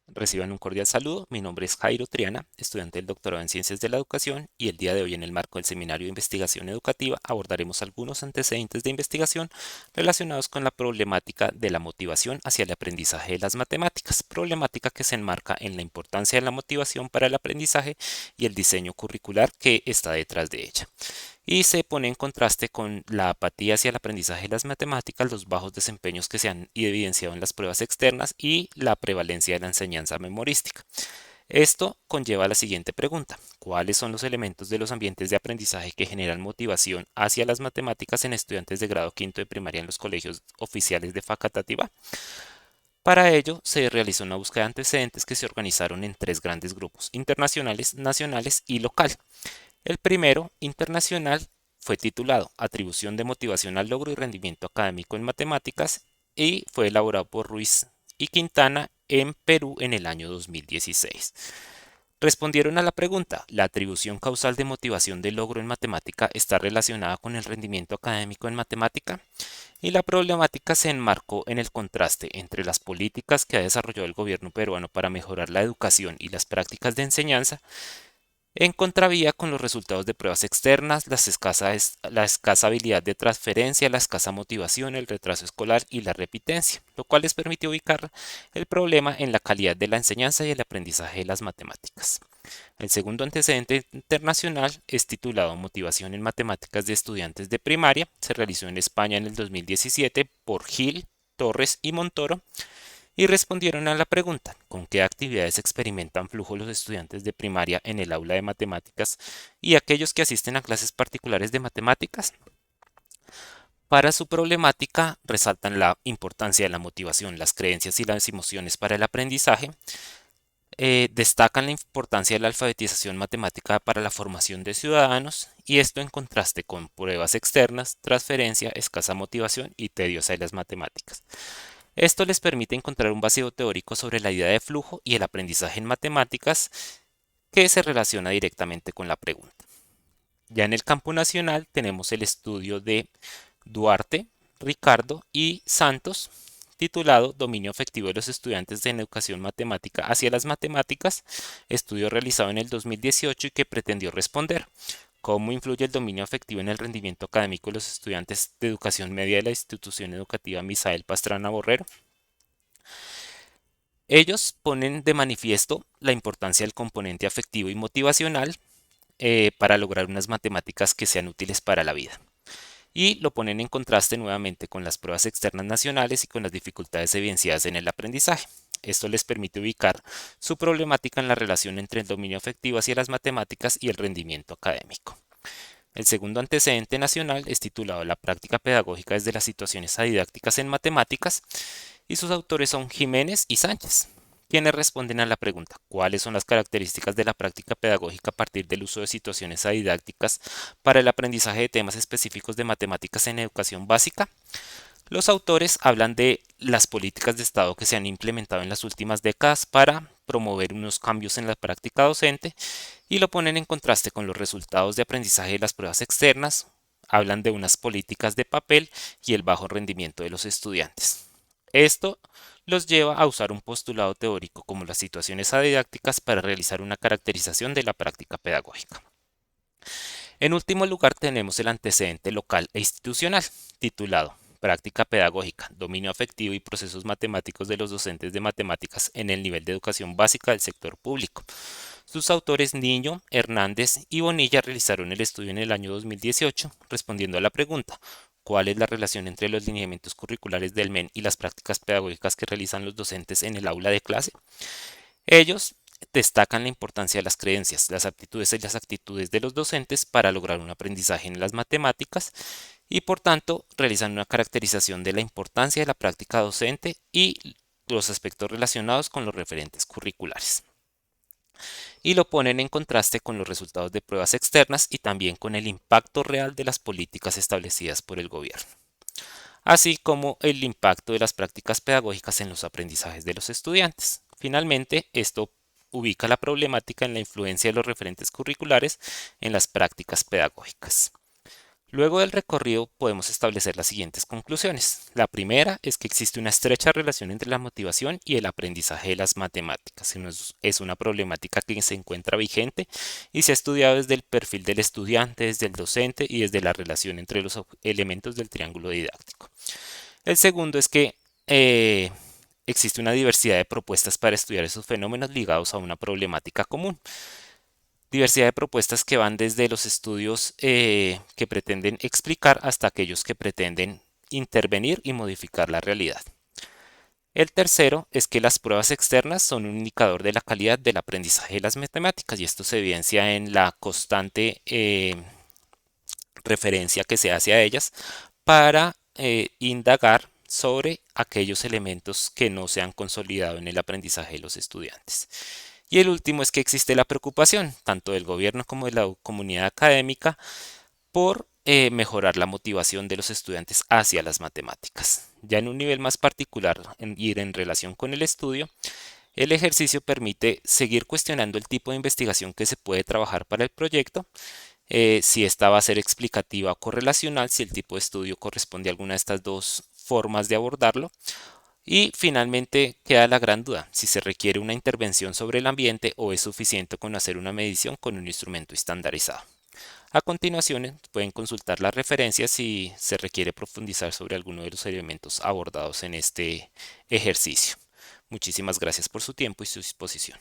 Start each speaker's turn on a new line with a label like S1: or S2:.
S1: Reciban un cordial saludo. Mi nombre es Jairo Triana, estudiante del doctorado en Ciencias de la Educación, y el día de hoy, en el marco del Seminario de Investigación Educativa, abordaremos algunos antecedentes de investigación relacionados con la problemática de la motivación hacia el aprendizaje de las matemáticas, problemática que se enmarca en la importancia de la motivación para el aprendizaje y el diseño curricular que está detrás de ella, y se pone en contraste con la apatía hacia el aprendizaje de las matemáticas, los bajos desempeños que se han evidenciado en las pruebas externas y la prevalencia de la enseñanza memorística. Esto conlleva a la siguiente pregunta: ¿cuáles son los elementos de los ambientes de aprendizaje que generan motivación hacia las matemáticas en estudiantes de grado quinto de primaria en los colegios oficiales de Facatativá? Para ello, se realizó una búsqueda de antecedentes que se organizaron en tres grandes grupos: internacionales, nacionales y local. El primero, internacional, fue titulado Atribución de motivación al logro y rendimiento académico en matemáticas, y fue elaborado por Ruiz y Quintana en Perú en el año 2016. Respondieron a la pregunta: ¿la atribución causal de motivación del logro en matemática está relacionada con el rendimiento académico en matemática? Y la problemática se enmarcó en el contraste entre las políticas que ha desarrollado el gobierno peruano para mejorar la educación y las prácticas de enseñanza, en contravía con los resultados de pruebas externas, la escasa habilidad de transferencia, la escasa motivación, el retraso escolar y la repitencia, lo cual les permitió ubicar el problema en la calidad de la enseñanza y el aprendizaje de las matemáticas. El segundo antecedente internacional es titulado Motivación en matemáticas de estudiantes de primaria. Se realizó en España en el 2017 por Gil, Torres y Montoro, y respondieron a la pregunta: ¿con qué actividades experimentan flujo los estudiantes de primaria en el aula de matemáticas y aquellos que asisten a clases particulares de matemáticas? Para su problemática resaltan la importancia de la motivación, las creencias y las emociones para el aprendizaje. Destacan la importancia de la alfabetización matemática para la formación de ciudadanos, y esto en contraste con pruebas externas, transferencia, escasa motivación y tediosa de las matemáticas. Esto les permite encontrar un vacío teórico sobre la idea de flujo y el aprendizaje en matemáticas, que se relaciona directamente con la pregunta. Ya en el campo nacional tenemos el estudio de Duarte, Ricardo y Santos, titulado Dominio afectivo de los estudiantes en educación matemática hacia las matemáticas, estudio realizado en el 2018 y que pretendió responder: ¿cómo influye el dominio afectivo en el rendimiento académico de los estudiantes de educación media de la institución educativa Misael Pastrana Borrero? Ellos ponen de manifiesto la importancia del componente afectivo y motivacional para lograr unas matemáticas que sean útiles para la vida, y lo ponen en contraste nuevamente con las pruebas externas nacionales y con las dificultades evidenciadas en el aprendizaje. Esto les permite ubicar su problemática en la relación entre el dominio afectivo hacia las matemáticas y el rendimiento académico. El segundo antecedente nacional es titulado La práctica pedagógica desde las situaciones didácticas en matemáticas, y sus autores son Jiménez y Sánchez, quienes responden a la pregunta: ¿cuáles son las características de la práctica pedagógica a partir del uso de situaciones didácticas para el aprendizaje de temas específicos de matemáticas en educación básica? Los autores hablan de las políticas de Estado que se han implementado en las últimas décadas para promover unos cambios en la práctica docente, y lo ponen en contraste con los resultados de aprendizaje de las pruebas externas. Hablan de unas políticas de papel y el bajo rendimiento de los estudiantes. Esto los lleva a usar un postulado teórico como las situaciones didácticas para realizar una caracterización de la práctica pedagógica. En último lugar, tenemos el antecedente local e institucional, titulado Práctica pedagógica, dominio afectivo y procesos matemáticos de los docentes de matemáticas en el nivel de educación básica del sector público. Sus autores Niño, Hernández y Bonilla realizaron el estudio en el año 2018, respondiendo a la pregunta: ¿cuál es la relación entre los lineamientos curriculares del MEN y las prácticas pedagógicas que realizan los docentes en el aula de clase? Ellos destacan la importancia de las creencias, las aptitudes y las actitudes de los docentes para lograr un aprendizaje en las matemáticas, y por tanto realizan una caracterización de la importancia de la práctica docente y los aspectos relacionados con los referentes curriculares, y lo ponen en contraste con los resultados de pruebas externas y también con el impacto real de las políticas establecidas por el gobierno, así como el impacto de las prácticas pedagógicas en los aprendizajes de los estudiantes. Finalmente, esto ubica la problemática en la influencia de los referentes curriculares en las prácticas pedagógicas. Luego del recorrido podemos establecer las siguientes conclusiones. La primera es que existe una estrecha relación entre la motivación y el aprendizaje de las matemáticas. Es una problemática que se encuentra vigente y se ha estudiado desde el perfil del estudiante, desde el docente y desde la relación entre los elementos del triángulo didáctico. El segundo es que eh, existe una diversidad de propuestas para estudiar esos fenómenos ligados a una problemática común. Diversidad de propuestas que van desde los estudios que pretenden explicar hasta aquellos que pretenden intervenir y modificar la realidad. El tercero es que las pruebas externas son un indicador de la calidad del aprendizaje de las matemáticas y esto se evidencia en la constante referencia que se hace a ellas para indagar sobre aquellos elementos que no se han consolidado en el aprendizaje de los estudiantes. Y el último es que existe la preocupación, tanto del gobierno como de la comunidad académica, por mejorar la motivación de los estudiantes hacia las matemáticas. Ya en un nivel más particular y en relación con el estudio, el ejercicio permite seguir cuestionando el tipo de investigación que se puede trabajar para el proyecto, si esta va a ser explicativa o correlacional, si el tipo de estudio corresponde a alguna de estas dos formas de abordarlo. Y finalmente queda la gran duda, si se requiere una intervención sobre el ambiente o es suficiente con hacer una medición con un instrumento estandarizado. A continuación, pueden consultar las referencias si se requiere profundizar sobre alguno de los elementos abordados en este ejercicio. Muchísimas gracias por su tiempo y su disposición.